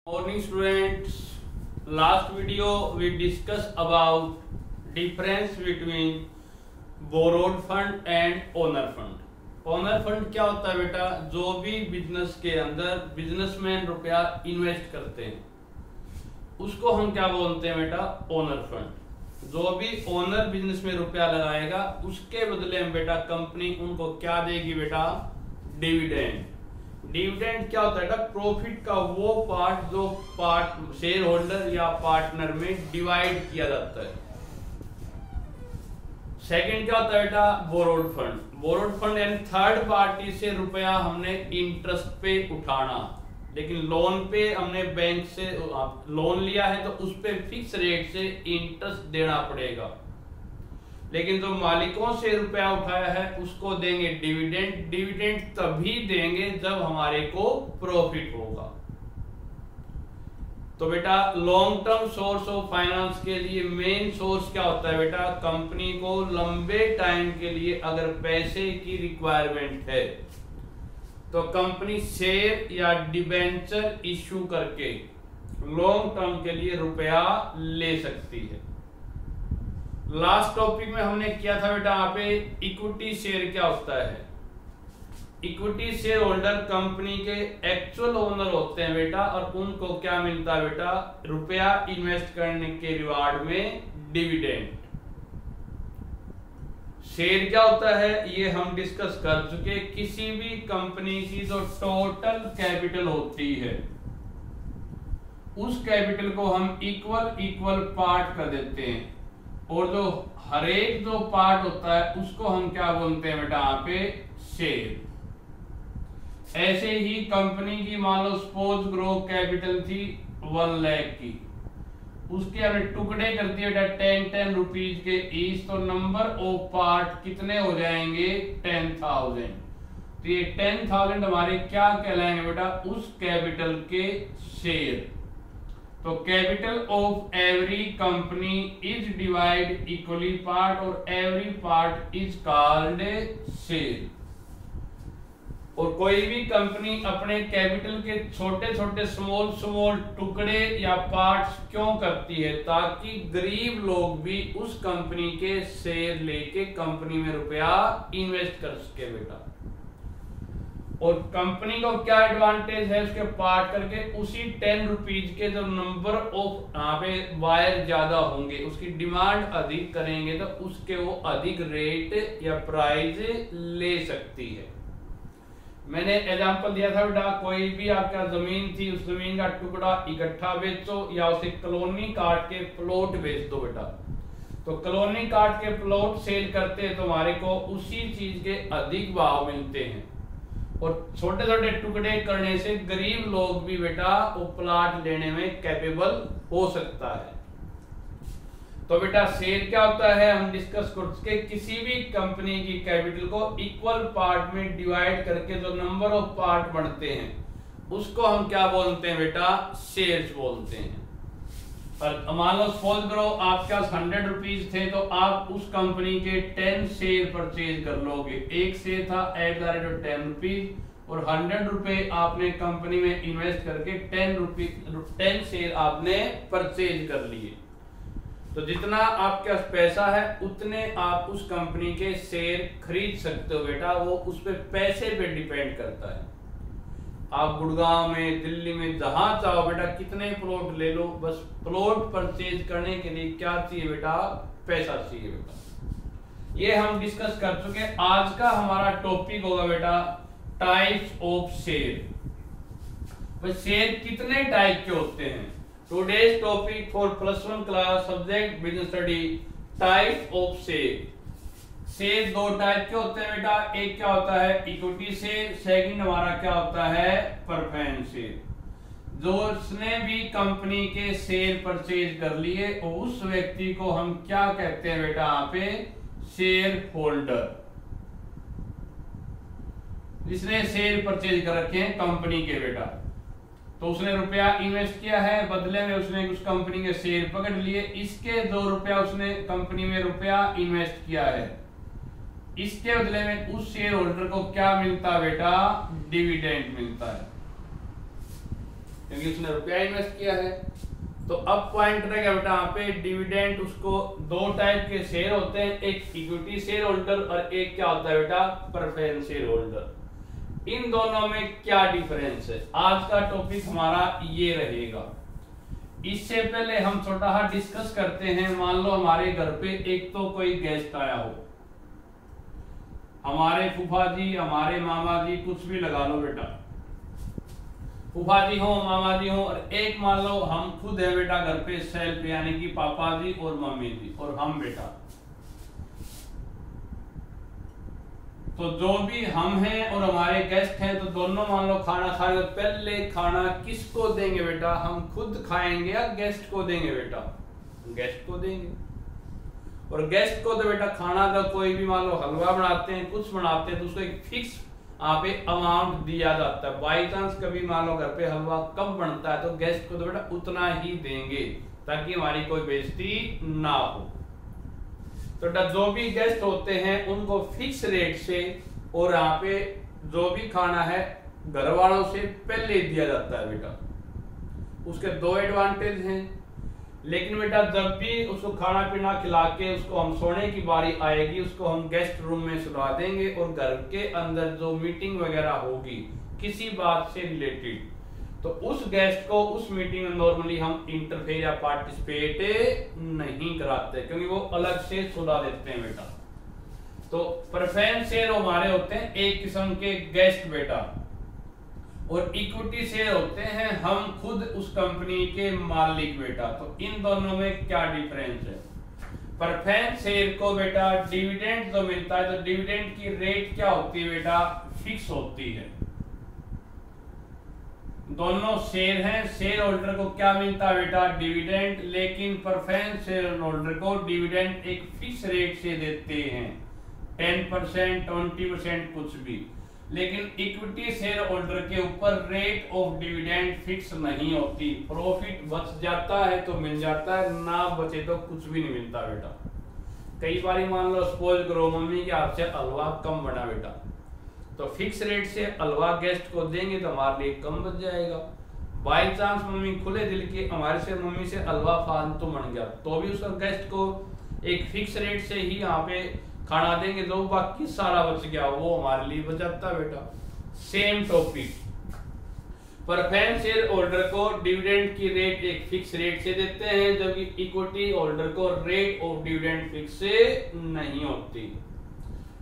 Morning students, last video we discussed about difference between borrowed fund and owner fund. Owner fund क्या होता है बेटा? जो भी बिजनेस के अंदर बिजनेसमैन रुपया इन्वेस्ट करते हैं उसको हम क्या बोलते हैं बेटा? Owner fund. जो भी ओनर बिजनेस में रुपया लगाएगा उसके बदले में बेटा कंपनी उनको क्या देगी बेटा? डिविडेंड। डिविडेंड क्या होता है बेटा? प्रॉफिट का वो पार्ट जो पार्ट शेयर होल्डर या पार्टनर में डिवाइड किया जाता है। सेकंड क्या होता है बेटा? Borrowed fund. बोरोड फंड यानी थर्ड पार्टी से रुपया हमने इंटरेस्ट पे उठाना, लेकिन लोन पे हमने बैंक से लोन लिया है तो उस पे फिक्स रेट से इंटरेस्ट देना पड़ेगा, लेकिन जो मालिकों से रुपया उठाया है उसको देंगे डिविडेंड। डिविडेंड तभी देंगे जब हमारे को प्रॉफिट होगा। तो बेटा long term source of finance के लिए मेन सोर्स क्या होता है बेटा? कंपनी को लंबे टाइम के लिए अगर पैसे की रिक्वायरमेंट है तो कंपनी शेयर या डिबेंचर इश्यू करके लॉन्ग टर्म के लिए रुपया ले सकती है। लास्ट टॉपिक में हमने किया था बेटा यहाँ पे इक्विटी शेयर क्या होता है। इक्विटी शेयर होल्डर कंपनी के एक्चुअल ओनर होते हैं बेटा, और उनको क्या मिलता है बेटा? रुपया इन्वेस्ट करने के रिवार्ड में डिविडेंड। शेयर क्या होता है ये हम डिस्कस कर चुके। किसी भी कंपनी की जो टोटल कैपिटल होती है उस कैपिटल को हम इक्वल पार्ट कर देते हैं, और जो हरेक जो पार्ट होता है उसको हम क्या बोलते हैं बेटा? यहाँ पे शेयर। ऐसे ही कंपनी की मान लो सपोज ग्रो कैपिटल थी 1 लाख की, उसके हमने टुकड़े कर दिए बेटा 10 रुपीज के ईच, तो नंबर ऑफ पार्ट कितने हो जाएंगे? 10,000। तो ये 10,000 हमारे क्या कहलाएंगे बेटा? उस कैपिटल के शेयर। तो capital of every company is divide equally part, और every part is called share. और कोई भी कंपनी अपने कैपिटल के छोटे छोटे स्मॉल टुकड़े या पार्ट्स क्यों करती है? ताकि गरीब लोग भी उस कंपनी के शेयर लेके कंपनी में रुपया इन्वेस्ट कर सके बेटा। और कंपनी को क्या एडवांटेज है उसके पार्ट करके? उसी 10 रुपीज के जो नंबर ऑफ यहाँ पे वायर ज्यादा होंगे, उसकी डिमांड अधिक करेंगे तो उसके वो अधिक रेट या प्राइस ले सकती है। मैंने एग्जांपल दिया था बेटा, कोई भी आपका जमीन थी उस जमीन का टुकड़ा इकट्ठा बेचो या उसे कॉलोनी काट के प्लॉट बेच दो बेटा। तो कॉलोनी काट के प्लॉट सेल करते हैं तो हमारे को उसी चीज के अधिक भाव मिलते हैं, और छोटे छोटे टुकड़े करने से गरीब लोग भी बेटा वो प्लॉट लेने में कैपेबल हो सकता है। तो बेटा शेयर क्या होता है हम डिस्कस कर चुके। किसी भी कंपनी की कैपिटल को इक्वल पार्ट में डिवाइड करके जो नंबर ऑफ पार्ट बनते हैं उसको हम क्या बोलते हैं बेटा? शेयर्स बोलते हैं। पर मान लो सपोज करो आपके पास 100 रुपीज थे तो आप उस कंपनी के 10 शेयर परचेज कर लोगे। एक शेयर था at the rate of 10 rupees, और 100 रुपए आपने कंपनी में इन्वेस्ट करके 10 शेयर आपने परचेज कर लिए। तो जितना आपके पास पैसा है उतने आप उस कंपनी के शेयर खरीद सकते हो बेटा। वो उस पे पैसे पे डिपेंड करता है। आप गुड़गांव में, दिल्ली में, जहां चाहो बेटा कितने प्लॉट ले लो, बस प्लॉट परचेज करने के लिए क्या चाहिए बेटा? पैसा चाहिए बेटा। ये हम डिस्कस कर चुके। आज का हमारा टॉपिक होगा बेटा टाइप्स ऑफ शेयर। बस शेयर कितने टाइप के होते हैं? Today's topic for +1 class subject business study type of share. Share दो टाइप के होते हैं बेटा। एक क्या होता है? Equity share. सेकंड हमारा क्या होता है? Preference share. जो उसने भी कंपनी के शेयर परचेज कर लिए उस व्यक्ति को हम क्या कहते हैं बेटा? यहाँ पे शेयर होल्डर। जिसने शेयर परचेज कर रखे हैं कंपनी के बेटा, तो उसने रुपया इन्वेस्ट किया है, बदले में उसने उस कंपनी के शेयर पकड़ लिए। इसके 2 रुपया उसने कंपनी में रुपया इन्वेस्ट किया है, इसके बदले में उस शेयर होल्डर को क्या मिलता है बेटा? डिविडेंड मिलता है। क्योंकि उसने रुपया इन्वेस्ट किया है। तो अब पॉइंट रहेगा बेटा यहाँ पे डिविडेंड, उसको दो टाइप के शेयर होते हैं, एक इक्विटी शेयर होल्डर और एक क्या होता है बेटा प्रेफरेंस शेयर होल्डर। इन दोनों में क्या डिफरेंस है, आज का टॉपिक हमारा ये रहेगा। इससे पहले हम छोटा सा डिस्कस करते हैं। मान लो हमारे घर पे एक तो कोई गेस्ट आया हो, हमारे फूफा जी, हमारे मामा जी, कुछ भी लगा लो बेटा, फूफा जी हो, मामा जी हो, और एक मान लो हम खुद है बेटा घर पे सेल्फ, यानी कि पापा जी और मम्मी जी और हम बेटा। तो जो भी हम हैं और हमारे गेस्ट हैं, तो दोनों मान लो खाना खा रहे, पहले खाना किसको देंगे बेटा, हम खुद खाएंगे या गेस्ट को देंगे बेटा, गेस्ट को देंगे। और गेस्ट को तो बेटा खाना का कोई भी मान लो हलवा बनाते हैं, कुछ बनाते हैं, तो उसको एक फिक्स यहाँ पे अमाउंट दिया जाता है। बाई चांस कभी मान लो घर पे हलवा कम बनता है तो गेस्ट को तो बेटा उतना ही देंगे ताकि हमारी कोई बेइज्जती ना हो। तो जो भी गेस्ट होते हैं उनको फिक्स रेट से और यहाँ पे जो भी खाना है घर वालों से पहले दिया जाता है बेटा। उसके दो एडवांटेज हैं, लेकिन बेटा जब भी उसको खाना पीना खिला के उसको हम सोने की बारी आएगी, उसको हम गेस्ट रूम में सुला देंगे और घर के अंदर जो मीटिंग वगैरह होगी किसी बात से रिलेटेड, तो उस गेस्ट को उस मीटिंग में नॉर्मली हम इंटरफेयर या पार्टिसिपेट नहीं कराते, क्योंकि वो अलग से सुला देते हैं बेटा। तो प्रेफरेंस शेयर हमारे होते हैं एक किस्म के गेस्ट बेटा, और इक्विटी शेयर होते हैं हम खुद उस कंपनी के मालिक बेटा। तो इन दोनों में क्या डिफरेंस है, प्रेफरेंस शेयर को बेटा डिविडेंड जो मिलता है, तो डिविडेंड की रेट क्या होती है बेटा, फिक्स होती है। दोनों शेयर हैं, शेयर होल्डर को क्या मिलता है बेटा, डिविडेंड, लेकिन प्रेफरेंस शेयर होल्डर को डिविडेंड एक फिक्स रेट से देते हैं, 10%, 20%, कुछ भी। लेकिन इक्विटी शेयर होल्डर के ऊपर रेट ऑफ डिविडेंड फिक्स नहीं होती, प्रॉफिट बच जाता है तो मिल जाता है, ना बचे तो कुछ भी नहीं मिलता बेटा। कई बार मान लो सपोज करो मम्मी के हाथ से हलवा कम बना बेटा, तो फिक्स रेट से हलवा गेस्ट को देंगे तो हमारे लिए कम बच जाएगा। बाई चांस मम्मी खुले दिल की हमारे से मम्मी से हलवा फालतू बन गया, तो भी उसका गेस्ट को एक फिक्स रेट से ही यहाँ पे खाना देंगे, जो बाकी सारा बच गया वो हमारे लिए बच जाता है बेटा। Same topic, preference share holder को डिविडेंड की रेट एक फिक्स रेट से देते हैं, जबकि इक्विटी होल्डर को रेट ऑफ डिविडेंड फिक्स से नहीं होती।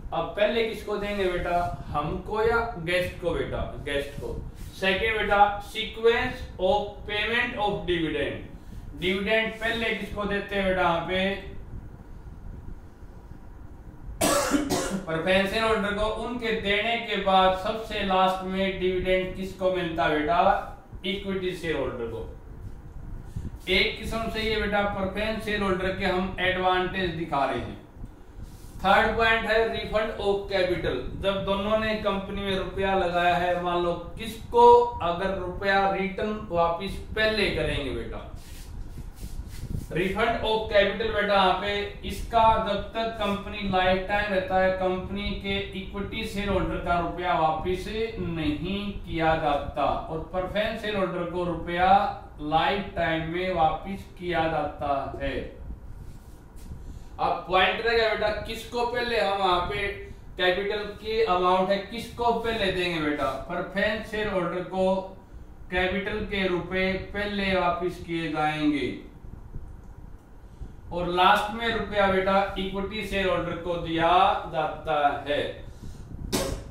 अब पहले किसको देंगे बेटा, हमको या गेस्ट को बेटा, गेस्ट को। सेकंड बेटा sequence of payment of dividend, dividend पहले किसको देते हैं बेटा, यहाँ पे प्रेफरेंस शेयर होल्डर को, उनके देने के बाद सबसे लास्ट में डिविडेंड किसको मिलता बेटा, इक्विटी शेयर होल्डर को। एक किस्म से ये बेटा प्रेफरेंस शेयर होल्डर के हम एडवांटेज दिखा रहे हैं। थर्ड पॉइंट है रिफंड ऑफ कैपिटल, जब दोनों ने कंपनी में रुपया लगाया है, मान लो किसको अगर रुपया रिटर्न वापिस पहले करेंगे बेटा, रिफंड ऑफ कैपिटल बेटा यहाँ पे इसका जब तक कंपनी लाइफ टाइम रहता है, कंपनी के इक्विटी शेयर होल्डर का रुपया वापिस नहीं किया जाता, और प्रेफरेंस शेयर होल्डर को रुपया लाइफ टाइम में वापिस किया जाता है। अब पॉइंट रहेगा बेटा किसको पहले हम यहाँ पे कैपिटल की अमाउंट है किसको पहले देंगे बेटा, प्रेफरेंस शेयर होल्डर को कैपिटल के रुपए पहले वापिस किए जाएंगे, और लास्ट में रुपया बेटा इक्विटी शेयर होल्डर को दिया जाता है।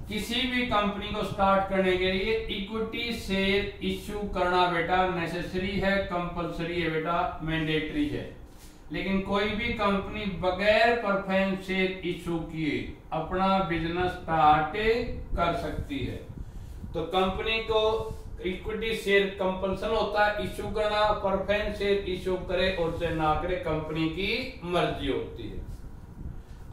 किसी भी कंपनी को स्टार्ट करने के लिए इक्विटी शेयर इश्यू करना बेटा नेसेसरी है, कंपलसरी है बेटा, मैंडेटरी है। लेकिन कोई भी कंपनी बगैर प्रेफरेंस शेयर इश्यू किए अपना बिजनेस स्टार्ट कर सकती है। तो कंपनी को इक्विटी शेयर कंपल्सन होता है इश्यू करना, प्रेफरेंस शेयर इश्यू करे और से ना करे कंपनी की मर्जी होती है।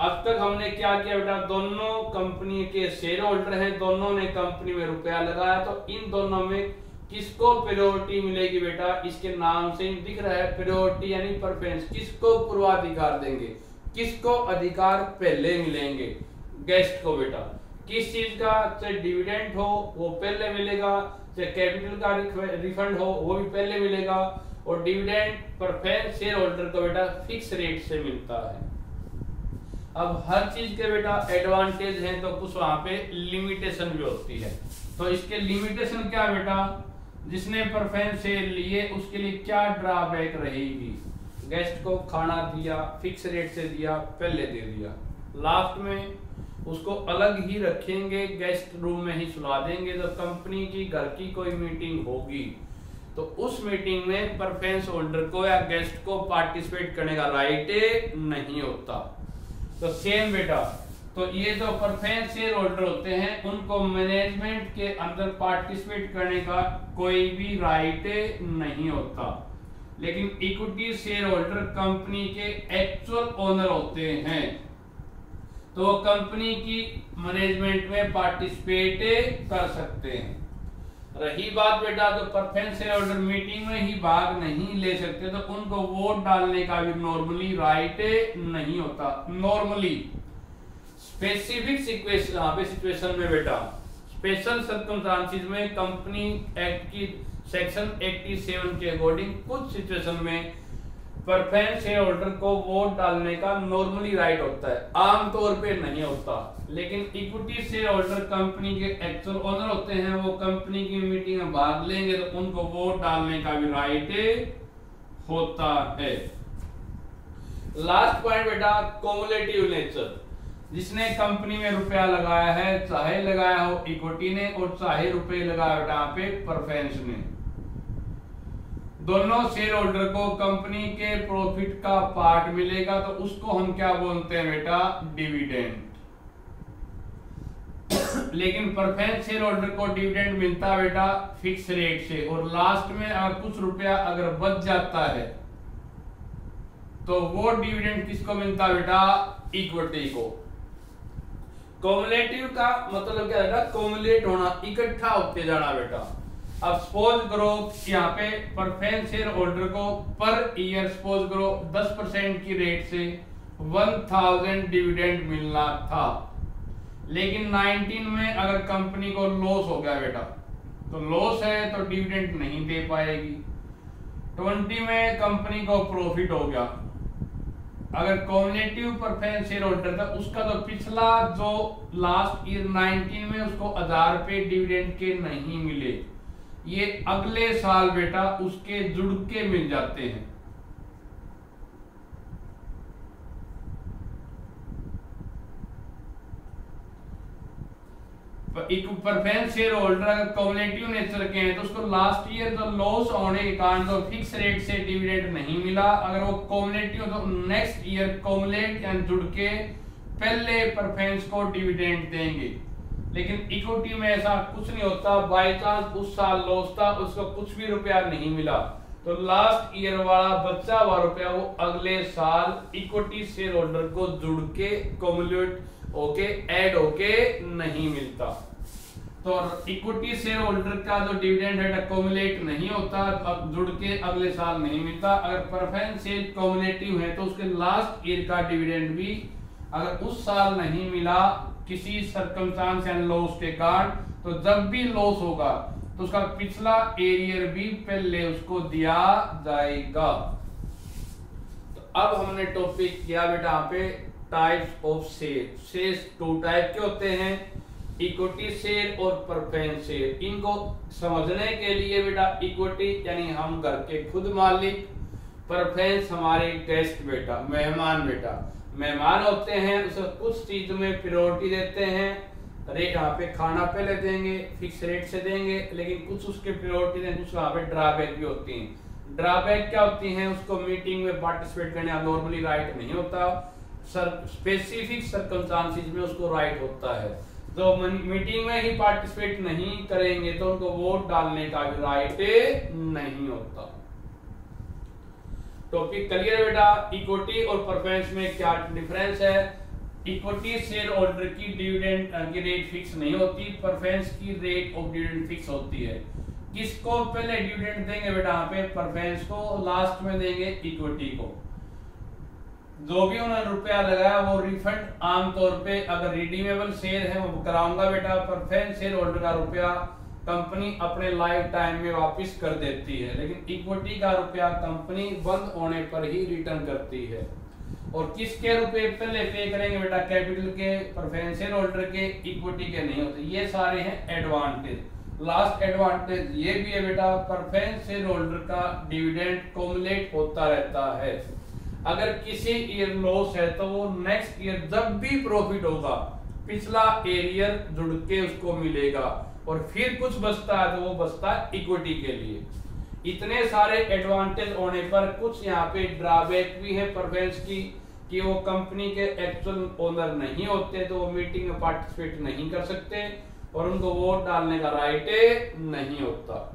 अब तक हमने क्या किया बेटा, दोनों कंपनी के शेयर होल्डर हैं, दोनों ने कंपनी में रुपया लगाया, तो इन दोनों में किसको प्रायोरिटी मिलेगी बेटा, इसके नाम से ही दिख रहा है प्रायोरिटी यानी प्रेफरेंस, किसको पूर्वाधिकार देंगे, किसको अधिकार पहले मिलेंगे, गेस्ट को बेटा। किस चीज का, चाहे डिविडेंड हो वो पहले मिलेगा, चाहे कैपिटल का रिफंड हो वो भी पहले मिलेगा, और डिविडेंड प्रेफरेंस शेयर होल्डर को बेटा फिक्स रेट से मिलता है। अब हर चीज के बेटा एडवांटेज हैं तो कुछ वहां पे लिमिटेशन भी होती है। तो इसके लिमिटेशन क्या बेटा, जिसने प्रेफरेंस शेयर लिए उसके लिए क्या ड्रॉबैक रहेगी, गेस्ट को खाना दिया, फिक्स रेट से दिया, पहले दे दिया, लास्ट में उसको अलग ही रखेंगे, गेस्ट रूम में ही सुला देंगे। जब कंपनी की घर की कोई मीटिंग होगी तो उस मीटिंग में प्रेफरेंस होल्डर को या गेस्ट को पार्टिसिपेट करने का राइट नहीं होता। तो सेम बेटा, तो ये जो प्रेफरेंस शेयर होल्डर होते हैं उनको मैनेजमेंट के अंदर पार्टिसिपेट करने का कोई भी राइट नहीं होता, लेकिन इक्विटी शेयर होल्डर कंपनी के एक्चुअल ओनर होते हैं, तो वो कंपनी की मैनेजमेंट में पार्टिसिपेट कर सकते हैं। रही बात बेटा तो प्रेफरेंस शेयर होल्डर मीटिंग में ही भाग नहीं ले सकते, तो उनको वोट डालने का भी नॉर्मली राइट नहीं होता। नॉर्मली स्पेसिफिक सिचुएशन में बेटा, स्पेशल सर्कमस्टांसेस में कंपनी एक्ट की सेक्शन 87 के अकॉर्डिंग कुछ सिचुएशन में प्रेफरेंस शेयर होल्डर को वोट डालने का नॉर्मली राइट होता है, आमतौर पे नहीं होता। लेकिन इक्विटी शेयर होल्डर कंपनी के एक्चुअल ओनर होते हैं, वो कंपनी की मीटिंग में भाग लेंगे तो उनको वोट डालने का भी राइट होता है। लास्ट पॉइंट बेटा क्युमुलेटिव नेचर, जिसने कंपनी में रुपया लगाया है, चाहे लगाया हो इक्विटी ने और चाहे रुपए लगाया बेटा यहाँ पे प्रेफरेंस ने, दोनों शेयर होल्डर को कंपनी के प्रॉफिट का पार्ट मिलेगा, तो उसको हम क्या बोलते हैं बेटा, डिविडेंड। लेकिन प्रेफरेंस शेयर होल्डर को डिविडेंड मिलता है बेटा फिक्स रेट से, और लास्ट में अगर कुछ रुपया अगर बच जाता है तो वो डिविडेंड किसको मिलता है बेटा, इक्विटी को। क्युमुलेटिव का मतलब क्या है, क्युमुलेट होना, इकट्ठा होते जाना बेटा। अब सपोज करो यहाँ पे प्रेफरेंस शेयर होल्डर को पर ईयर सपोज करो 10% की रेट से 1000 डिविडेंड मिलना था, लेकिन 19 में अगर कंपनी को लॉस हो गया बेटा, तो लॉस है तो डिविडेंड नहीं दे पाएगी। 20 में कंपनी को प्रॉफिट हो गया, अगर क्युमुलेटिव प्रेफरेंस शेयर होल्डर था उसका तो पिछला जो लास्ट ईयर 19 में उसको 1000 रुपए डिविडेंड के नहीं मिले, ये अगले साल बेटा उसके जुड़ के मिल जाते हैं। प्रेफरेंस शेयर होल्डर अगर क्युमुलेटिव नेचर के हैं तो उसको लास्ट ईयर जो लॉस होने के कारण तो फिक्स रेट से डिविडेंड नहीं मिला, अगर वो क्युमुलेटिव तो नेक्स्ट ईयर क्युमुलेट यानी जुड़ के पहले प्रेफरेंस को डिविडेंड देंगे। लेकिन इक्विटी में ऐसा कुछ नहीं होता, बाय चांस उस साल लॉस था, उसको कुछ भी रुपया नहीं मिला, तो लास्ट ईयर वाला बचा हुआ रुपया वो अगले साल इक्विटी शेयर होल्डर को जुड़ के क्युमुलेट होके ऐड होके नहीं मिलता। तो इक्विटी शेयर होल्डर का जो डिविडेंड है क्युमुलेट नहीं होता, अब जुड़ के अगले साल नहीं मिलता। अगर प्रेफरेंस शेयर क्युमुलेटिव है तो उसके लास्ट ईयर का डिविडेंड भी अगर उस साल नहीं मिला किसी सर्कमस्टांस या लॉस के कारण, तो जब भी लॉस होगा तो उसका पिछला एरियर भी पहले उसको दिया जाएगा। तो अब हमने टॉपिक किया बेटा यहाँ पे types of share. Share 2 type के होते हैं, इक्विटी शेयर और प्रेफरेंस शेयर। इनको समझने के लिए बेटा इक्विटी यानी हम घर के खुद मालिक, प्रेफरेंस हमारे गेस्ट बेटा, मेहमान बेटा, मेहमान होते हैं उसे कुछ चीज में प्रायोरिटी देते हैं, रेट यहाँ पे खाना पहले देंगे, फिक्स रेट से देंगे, लेकिन कुछ उसके प्रायोरिटी देंगे, कुछ वहाँ पे ड्रॉबैक भी होती हैं। ड्रॉबैक क्या होती हैं, उसको मीटिंग में पार्टिसिपेट करने का नॉर्मली राइट नहीं होता, स्पेसिफिक सर्कमस्टांसेस में उसको राइट होता है। तो मीटिंग में ही पार्टिसिपेट नहीं करेंगे तो उनको वोट डालने का भी राइट नहीं होता। टॉपिक क्लियर है बेटा। इक्विटी और प्रेफरेंस में क्या डिफरेंस है? इक्विटी शेयर होल्डर की डिविडेंड की रेट फिक्स नहीं होती, प्रेफरेंस की रेट ऑफ डिविडेंड फिक्स होती है। किसको पहले डिविडेंड देंगे बेटा? यहाँ पे प्रेफरेंस को, लास्ट में देंगे इक्विटी को। जो भी उन्होंने रुपया लगाया वो रिफंड आमतौर पे अगर रिडीमेबल शेयर है वो कराऊंगा बेटा। प्रेफरेंस शेयर होल्डर का रुपया कंपनी अपने लाइफ टाइम में वापस कर देती है, लेकिन इक्विटी का रुपया कंपनी बंद होने पर ही रिटर्न करती है। और किसके रुपए पहले पे करेंगे बेटा? कैपिटल के, प्रेफरेंस शेयर होल्डर के, इक्विटी के नहीं होते। ये सारे हैं एडवांटेज। लास्ट एडवांटेज ये भी है बेटा, प्रेफरेंस शेयर होल्डर का डिविडेंड कम्युलेट होता रहता है। अगर किसी ईयर लॉस है तो वो नेक्स्ट ईयर जब भी प्रॉफिट होगा पिछला एरियर जुड़ के उसको मिलेगा, और फिर कुछ बचता है तो वो बचता है इक्विटी के लिए। इतने सारे एडवांटेज होने पर कुछ यहाँ पे ड्रॉबैक भी है प्रेफरेंस की, कि वो कंपनी के एक्चुअल ओनर नहीं होते तो वो मीटिंग में पार्टिसिपेट नहीं कर सकते और उनको वोट डालने का राइट नहीं होता।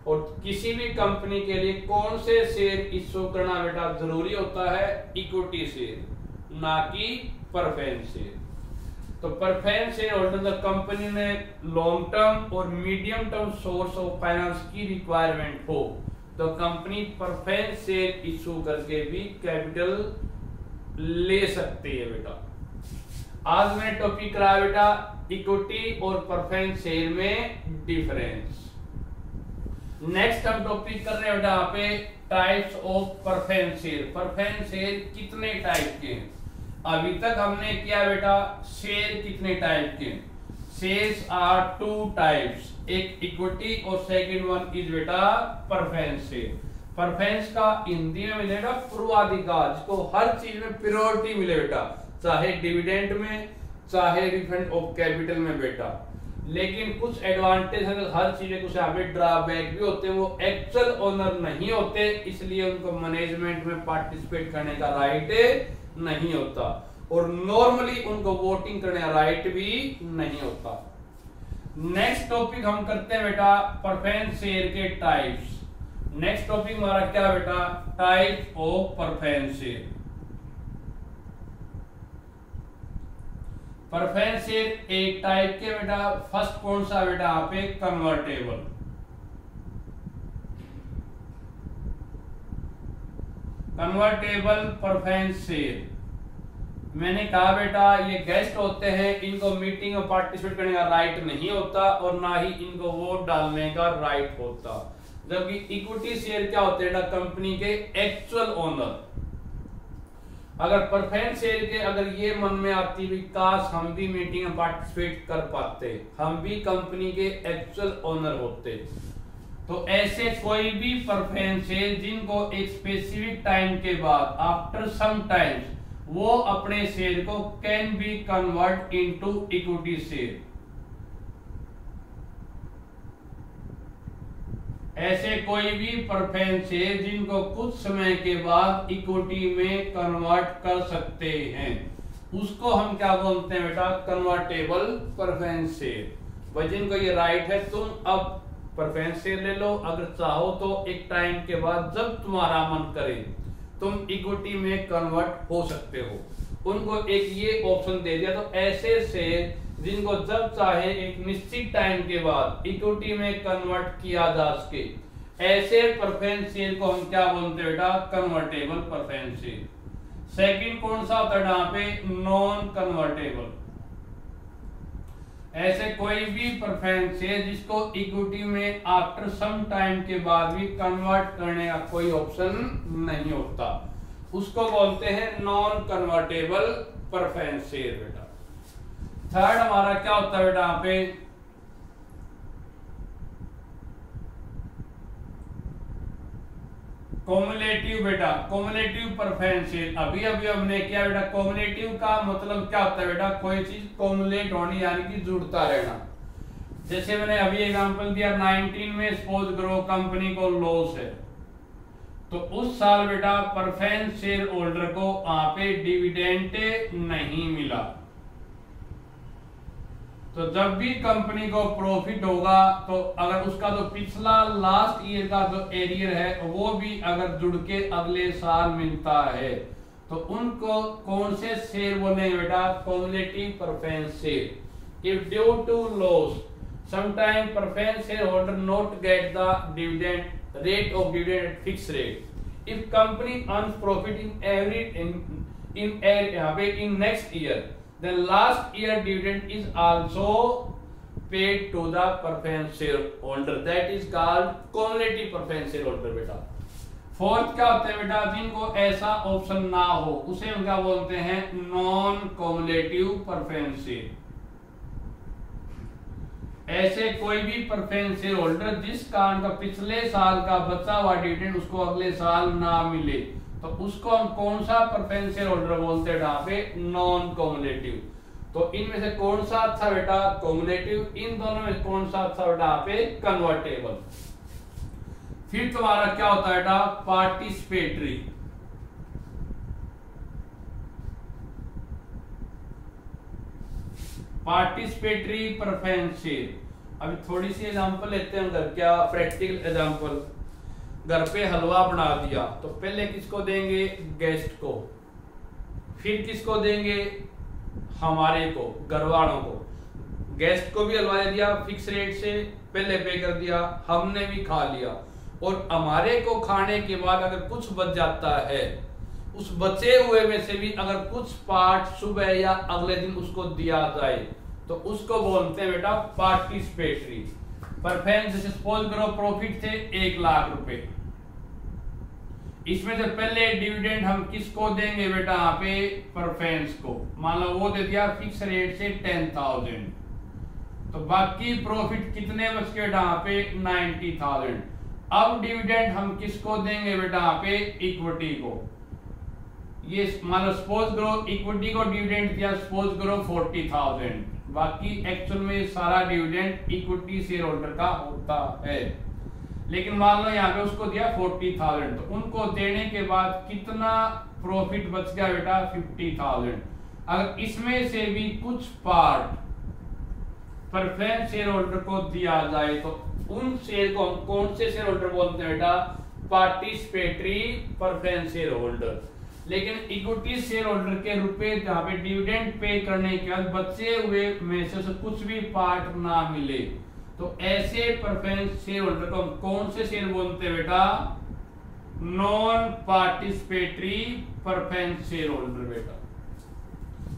और किसी भी कंपनी के लिए कौन से शेयर इश्यू करना बेटा जरूरी होता है? इक्विटी शेयर, ना कि प्रेफरेंस शेयर। तो प्रेफरेंस शेयर होल्डर कंपनी में लॉन्ग टर्म और medium term source of finance की रिक्वायरमेंट हो तो कंपनी प्रेफरेंस शेयर इशू करके भी कैपिटल ले सकती है बेटा। आज मैंने टॉपिक कराया बेटा इक्विटी और प्रेफरेंस शेयर में डिफरेंस। नेक्स्ट हम टॉपिक कर रहे हैं बेटा यहाँ पे types of preference share. Preference share कितने टाइप के हैं? अभी तक हमने किया बेटा शेयर कितने टाइप के? शेयर्स आर टू टाइप्स, एक इक्विटी और सेकंड वन इज बेटा प्रेफरेंस शेयर। प्रेफरेंस का हिंदी में मिलेगा पूर्वाधिकार, जिसको हर चीज में प्रायोरिटी मिले बेटा, चाहे डिविडेंड में चाहे रिफंड ऑफ कैपिटल में बेटा। लेकिन कुछ एडवांटेज है, हर चीज कुछ यहाँ पे ड्रॉबैक भी होते हैं, वो एक्चुअल ओनर नहीं होते इसलिए उनको मैनेजमेंट में पार्टिसिपेट करने का राइट नहीं होता, और नॉर्मली उनको वोटिंग करने का राइट भी नहीं होता। नेक्स्ट टॉपिक हम करते हैं बेटा प्रेफरेंस शेयर के टाइप्स। नेक्स्ट टॉपिक हमारा क्या बेटा? Type of preference share. Preference share एक टाइप के बेटा, फर्स्ट कौन सा बेटा? यहाँ पे कन्वर्टेबल। कन्वर्टेबल प्रेफरेंस शेयर, मैंने कहा बेटा ये गेस्ट होते हैं, इनको मीटिंग में पार्टिसिपेट करने का राइट नहीं होता और ना ही इनको वोट डालने का राइट होता। जबकि इक्विटी शेयर क्या होते हैं? कंपनी के एक्चुअल ओनर। अगर प्रेफरेंस शेयर के अगर ये मन में आती भी काश हम भी मीटिंग में पार्टिसिपेट कर पाते, हम भी कंपनी के एक्चुअल ओनर होते, तो ऐसे कोई भी प्रेफरेंस शेयर जिनको एक स्पेसिफिक टाइम के बाद आफ्टर सम टाइम्स वो अपने शेयर को can be convert into equity share, ऐसे कोई भी प्रेफरेंस शेयर जिनको कुछ समय के बाद इक्विटी में कन्वर्ट कर सकते हैं, उसको हम क्या बोलते हैं बेटा? Convertible preference share. भाई जिनको ये राइट है, तुम अब प्रेफरेंस शेयर ले लो, अगर चाहो तो एक टाइम के बाद जब तुम्हारा मन करे तुम इक्विटी में कन्वर्ट हो सकते हो। उनको एक ये ऑप्शन दे दिया, तो ऐसे शेयर जिनको जब चाहे एक निश्चित टाइम के बाद इक्विटी में कन्वर्ट किया जा सके, ऐसे प्रेफरेंस शेयर को हम क्या बोलते हैं बेटा? Convertible preference share. सेकंड कौन सा होता है यहाँ पे? Non convertible. ऐसे कोई भी प्रेफरेंस शेयर जिसको इक्विटी में आफ्टर सम टाइम के बाद भी कन्वर्ट करने का कोई ऑप्शन नहीं होता, उसको बोलते हैं नॉन कन्वर्टेबल प्रेफरेंस शेयर बेटा। थर्ड हमारा क्या होता है बेटा? यहाँ पे कॉमुलेटिव बेटा, कॉमुलेटिव प्रेफरेंस शेयर। अभी हमने किया बेटा, कॉमुलेटिव का मतलब क्या होता है बेटा? कोई चीज कॉमुलेट होनी यानी कि जुड़ता रहना। जैसे मैंने अभी एग्जांपल दिया 19 में सपोज करो कंपनी को लॉस है, तो उस साल बेटा प्रेफरेंस शेयर होल्डर को वहां पे डिविडेंड नहीं मिला, तो जब भी कंपनी को प्रॉफिट होगा तो अगर उसका जो पिछला लास्ट ईयर का जो एरियर है वो भी अगर जुड़ के अगले साल मिलता है तो उनको कौन से शेयर बोलेंगे बेटा? Cumulative preference share. If due to loss sometime preference share holder not get the dividend rate of dividend at fix rate. If company earns profit in next year, the last year dividend is also paid to the preference shareholder, that is called cumulative preference shareholder बेटा। Fourth क्या होता है बेटा, जिनको ऐसा option ना हो उसे हम क्या बोलते हैं, नॉन कम्युलेटिव प्रेफरेंस शेयर। ऐसे कोई भी प्रेफरेंस शेयर होल्डर जिस कारण का पिछले साल का बचा हुआ डिविडेंड उसको अगले साल ना मिले, तो उसको हम कौन सा प्रेफरेंस शेयर होल्डर बोलते हैं यहाँ पे, नॉन कम्युलेटिव। तो इनमें से कौन सा अच्छा बेटा, कम्युलेटिव। इन दोनों में कौन सा अच्छा बेटा, यहाँ पे कन्वर्टेबल। फिर तुम्हारा क्या होता है बेटा, पार्टिसिपेटरी। Participatory preference share. अभी थोड़ी सी एग्जांपल लेते हैं घर, क्या प्रैक्टिकल एग्जांपल। घर पे हलवा बना दिया तो पहले किसको देंगे, गेस्ट को, फिर किसको देंगे, हमारे को, घर वालों को। गेस्ट को भी हलवा दे दिया फिक्स रेट से, पहले पे कर दिया, हमने भी खा लिया, और हमारे को खाने के बाद अगर कुछ बच जाता है, उस बचे हुए में से भी अगर कुछ पार्ट सुबह या अगले दिन उसको दिया जाए तो उसको बोलते हैं बेटा पार्टिसिपेटरी प्रेफरेंस। जैसे सपोज करो प्रॉफिट थे 1 लाख रुपए, इसमें से पहले डिविडेंड हम किसको देंगे बेटा, यहाँ पे प्रेफरेंस को। मान लो वो दे दिया फिक्स रेट से 10,000, तो बाकी प्रॉफिट कितने बच गए बेटा, यहाँ पे 90,000। अब डिविडेंड हम किसको देंगे बेटा, यहाँ पे इक्विटी को। ये मान लो सपोज करो इक्विटी को डिविडेंड दिया सपोज करो 40,000, बाकी एक्चुअल में सारा डिविडेंड इक्विटी शेयर होल्डर का होता है, लेकिन मान लो यहाँ पे उसको दिया 40,000, तो उनको देने के बाद कितना प्रॉफिट बच गया बेटा, 50,000। अगर इसमें से भी कुछ पार्ट प्रेफरेंस शेयर होल्डर को दिया जाए तो उन शेयर को हम कौन से शेयर होल्डर बोलते हैं बेटा, पार्टिसिपेटरी प्रेफरेंस शेयर होल्डर। लेकिन इक्विटी शेयर होल्डर के रुपए जहां पे डिविडेंड पे करने के बाद बचे हुए में से कुछ भी पार्ट ना मिले, तो ऐसे प्रेफरेंस शेयर होल्डर को हम कौन से शेयर बोलते हैं बेटा, non participatory preference share holder बेटा।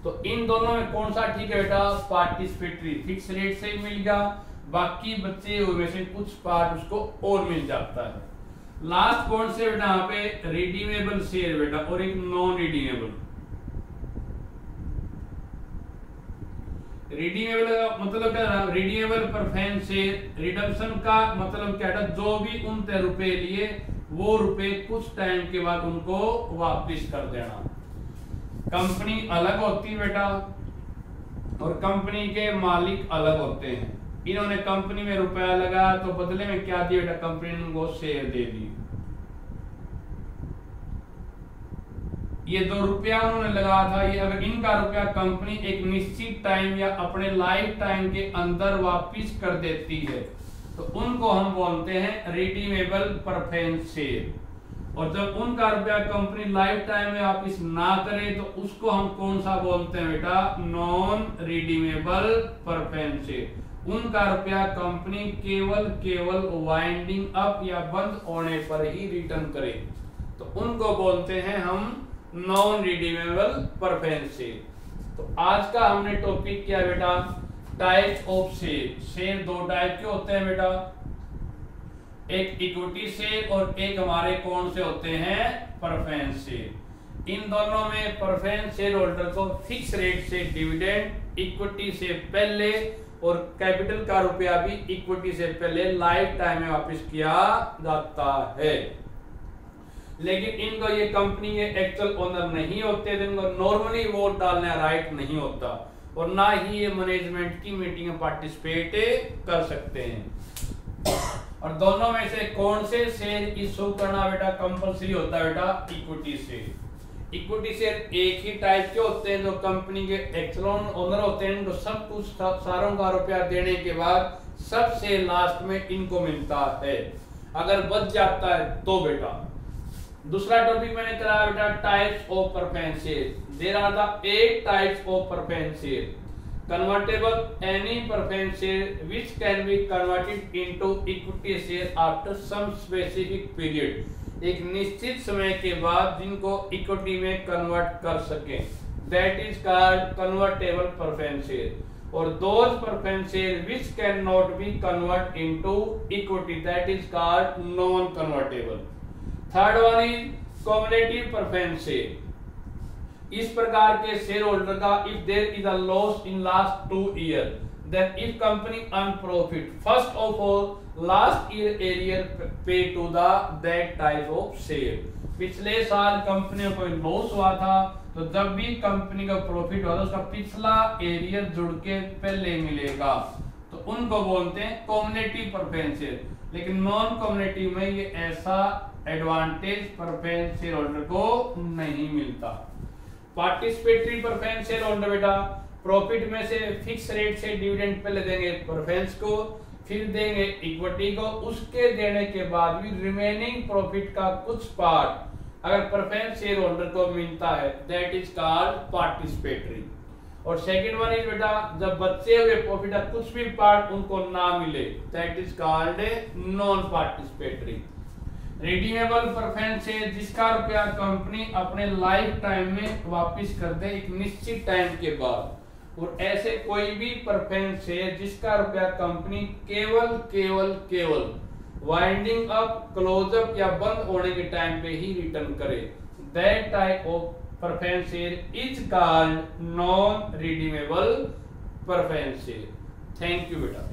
तो इन दोनों में कौन सा ठीक है बेटा, पार्टिसिपेटरी, फिक्स रेट से मिल गया, बाकी बचे हुए से कुछ पार्ट उसको और मिल जाता है। लास्ट कौन से बेटा, यहाँ पे रिडीमेबल शेयर बेटा, और एक नॉन रिडीमेबल। रिडीमेबल का मतलब क्या है, रिडीमेबल प्रेफरेंस शेयर, रिडम्पशन का मतलब क्या है, जो भी उन रुपए लिए वो रुपए कुछ टाइम के बाद उनको वापस कर देना। कंपनी अलग होती बेटा और कंपनी के मालिक अलग होते हैं। इन्होंने कंपनी में रुपया लगाया तो बदले में क्या दिया बेटा, कंपनी ने उनको शेयर दे दी। ये 2 रुपया उन्होंने लगाया था, ये अगर इनका रुपया कंपनी एक निश्चित टाइम या अपने लाइफ टाइम के अंदर वापस कर देती है तो उनको हम बोलते हैं रिडीमेबल प्रेफरेंस शेयर। और जब उनका रुपया कंपनी लाइफ टाइम में वापस ना करे तो उसको हम कौन सा बोलते हैं बेटा, नॉन रिडीमेबल प्रेफरेंस शेयर। उनका रुपया कंपनी केवल वाइंडिंग अप या बंद होने पर ही रिटर्न करे तो उनको बोलते हैं हम नॉन रिडीमेबल प्रेफरेंस शेयर। तो आज का हमने टॉपिक किया बेटा types of share. Share 2 type के होते हैं बेटा, एक इक्विटी शेयर और एक हमारे कौन से होते हैं, प्रेफरेंस शेयर। इन दोनों में प्रेफरेंस शेयर होल्डर को फिक्स रेट से डिविडेंड इक्विटी से पहले और कैपिटल का रुपया भी इक्विटी से पहले लाइफ टाइम में वापस किया जाता है। लेकिन इनको ये कंपनी के एक्चुअल ओनर नहीं होते, इनको नॉर्मली वोट डालने का राइट नहीं होता और ना ही ये मैनेजमेंट की मीटिंग में पार्टिसिपेट कर सकते हैं। और दोनों में से कौन से शेयर इशू करना बेटा कंपलसरी होता है बेटा, इक्विटी शेयर। इक्विटी शेयर एक ही टाइप के होते हैं जो कंपनी के एक्चुअल ओनर होते हैं, इनको सब कुछ सारों का रुपया देने के बाद सबसे लास्ट में इनको मिलता है, अगर बच जाता है तो बेटा। दूसरा टॉपिक मैंने कराया बेटा types of preference share. There are the 8 types of preference share. Convertible any preference share which can be converted into equity share after some specific period। एक निश्चित समय के बाद जिनको इक्विटी में कन्वर्ट कर सके, that is called convertible preference share। और those preference share which cannot be converted into equity, that is called non-convertible. Third one is cumulative preference share. इस प्रकार के शेयर होल्डर का if there is a loss in last 2 years, then if company earn profit, first of all last year area pay to the that type of share. पिछले साल company को loss हुआ था, तो जब भी कंपनी का प्रॉफिट होगा उसका पिछला एरियर जुड़ के पहले मिलेगा, तो उनको बोलते हैं कम्युलेटिव प्रेफरेंस शेयर। लेकिन नॉन कम्युलेटिव में ये ऐसा एडवांटेज प्रेफरेंस शेयर होल्डर को नहीं मिलता। पार्टिसिपेटरी प्रेफरेंस शेयर होल्डर बेटा प्रॉफिट में से फिक्स रेट से डिविडेंड पहले देंगे प्रेफरेंस को, फिर देंगे इक्विटी को, उसके देने के बाद भी रिमेनिंग प्रॉफिट का कुछ पार्ट अगर प्रेफरेंस शेयर होल्डर को मिलता है, दैट इज कॉल्ड पार्टिसिपेटरी। और सेकंड वन इज बेटा जब बचे हुए प्रॉफिट का कुछ भी पार्ट उनको ना मिले, that is called non participatory. Redeemable preference share जिसका रुपया कंपनी अपने लाइफ टाइम में वापस कर दे एक निश्चित टाइम के बाद, और ऐसे कोई भी प्रेफरेंस शेयर जिसका रुपया कंपनी केवल वाइंडिंग अप, क्लोजअप या बंद होने के टाइम पे ही रिटर्न करे, that type of preference share is called non redeemable preference share. Thank you बेटा।